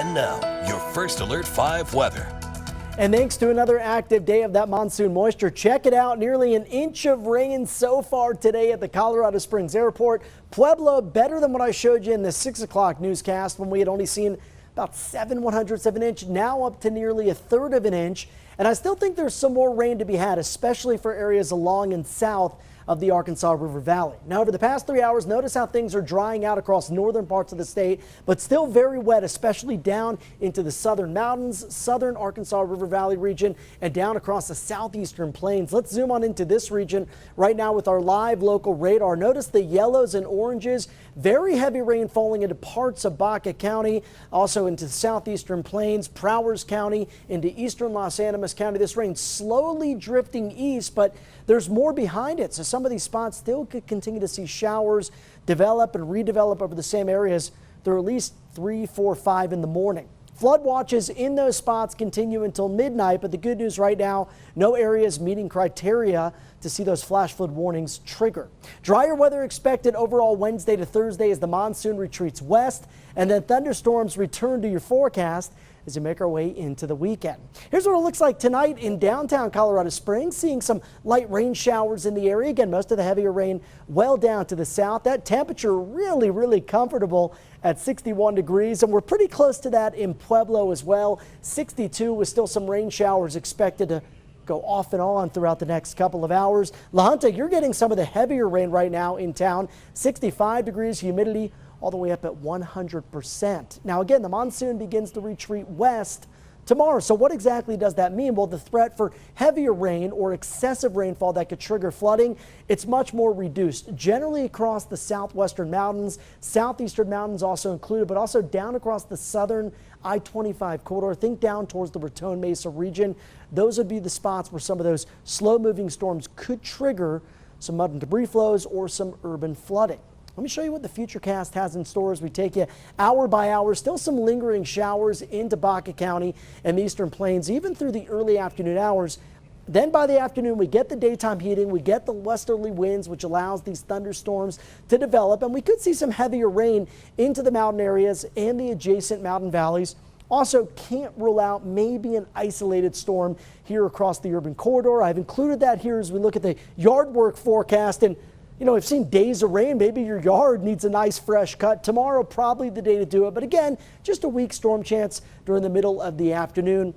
And now, your First Alert 5 weather. And thanks to another active day of that monsoon moisture, check it out, nearly an inch of rain so far today at the Colorado Springs Airport. Pueblo better than what I showed you in the 6 o'clock newscast when we had only seen about 7/100ths of an inch, now up to nearly 1/3 of an inch. And I still think there's some more rain to be had, especially for areas along and south of the Arkansas River Valley. Now, over the past 3 hours, notice how things are drying out across northern parts of the state, but still very wet, especially down into the southern mountains, southern Arkansas River Valley region, and down across the southeastern plains. Let's zoom on into this region right now with our live local radar. Notice the yellows and oranges, very heavy rain falling into parts of Baca County, also into the southeastern plains, Prowers County, into eastern Los Animas County. This rain slowly drifting east, but there's more behind it, so some of these spots still could continue to see showers develop and redevelop over the same areas through at least 3, 4, 5 in the morning. Flood watches in those spots continue until midnight, but the good news right now, no areas meeting criteria to see those flash flood warnings trigger. Drier weather expected overall Wednesday to Thursday as the monsoon retreats west, and then thunderstorms return to your forecast as we make our way into the weekend. Here's what it looks like tonight in downtown Colorado Springs, seeing some light rain showers in the area. Again, most of the heavier rain well down to the south. That temperature really comfortable at 61 degrees, and we're pretty close to that in Pueblo as well. 62 with still some rain showers expected to go off and on throughout the next couple of hours. La Junta, you're getting some of the heavier rain right now in town. 65 degrees, humidity all the way up at 100%. Now again, the monsoon begins to retreat west tomorrow. So what exactly does that mean? Well, the threat for heavier rain or excessive rainfall that could trigger flooding, it's much more reduced. Generally across the southwestern mountains, southeastern mountains also included, but also down across the southern I-25 corridor. Think down towards the Raton Mesa region. Those would be the spots where some of those slow-moving storms could trigger some mud and debris flows or some urban flooding. Let me show you what the Futurecast has in store as we take you hour by hour. Still some lingering showers into Baca County and the eastern plains, even through the early afternoon hours. Then by the afternoon, we get the daytime heating, we get the westerly winds, which allows these thunderstorms to develop, and we could see some heavier rain into the mountain areas and the adjacent mountain valleys. Also, can't rule out maybe an isolated storm here across the urban corridor. I've included that here as we look at the yard work forecast. And you know, we've seen days of rain. Maybe your yard needs a nice fresh cut. Tomorrow, probably the day to do it. But again, just a weak storm chance during the middle of the afternoon.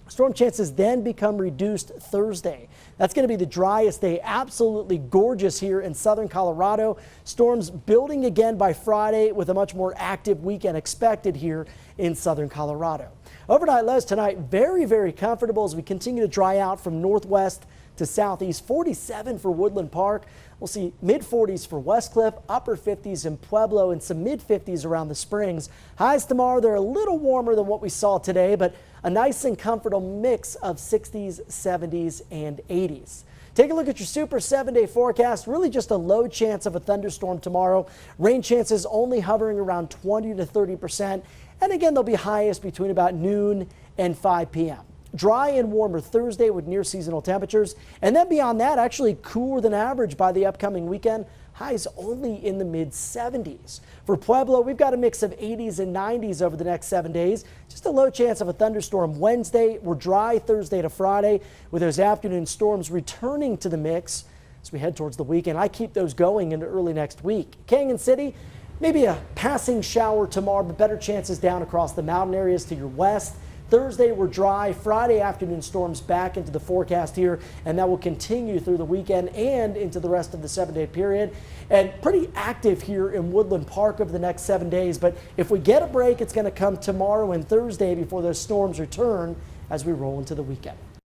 Storm chances then become reduced Thursday. That's going to be the driest day. Absolutely gorgeous here in southern Colorado. Storms building again by Friday with a much more active weekend expected here in southern Colorado. Overnight lows tonight, very comfortable as we continue to dry out from northwest to southeast. 47 for Woodland Park. We'll see mid-40s for Westcliff, upper 50s in Pueblo, and some mid-50s around the Springs. Highs tomorrow, they're a little warmer than what we saw today, but a nice and comfortable mix of 60s, 70s, and 80s. Take a look at your super 7-day forecast. Really just a low chance of a thunderstorm tomorrow. Rain chances only hovering around 20 to 30%. And again, they'll be highest between about noon and 5 p.m. Dry and warmer Thursday with near seasonal temperatures. And then beyond that, actually cooler than average by the upcoming weekend. Highs only in the mid-70s. For Pueblo, we've got a mix of 80s and 90s over the next 7 days. Just a low chance of a thunderstorm Wednesday. We're dry Thursday to Friday with those afternoon storms returning to the mix as we head towards the weekend. I keep those going into early next week. Canyon City, maybe a passing shower tomorrow, but better chances down across the mountain areas to your west. Thursday, we're dry. Friday afternoon storms back into the forecast here, and that will continue through the weekend and into the rest of the 7-day period. And pretty active here in Woodland Park over the next 7 days. But if we get a break, it's going to come tomorrow and Thursday before those storms return as we roll into the weekend.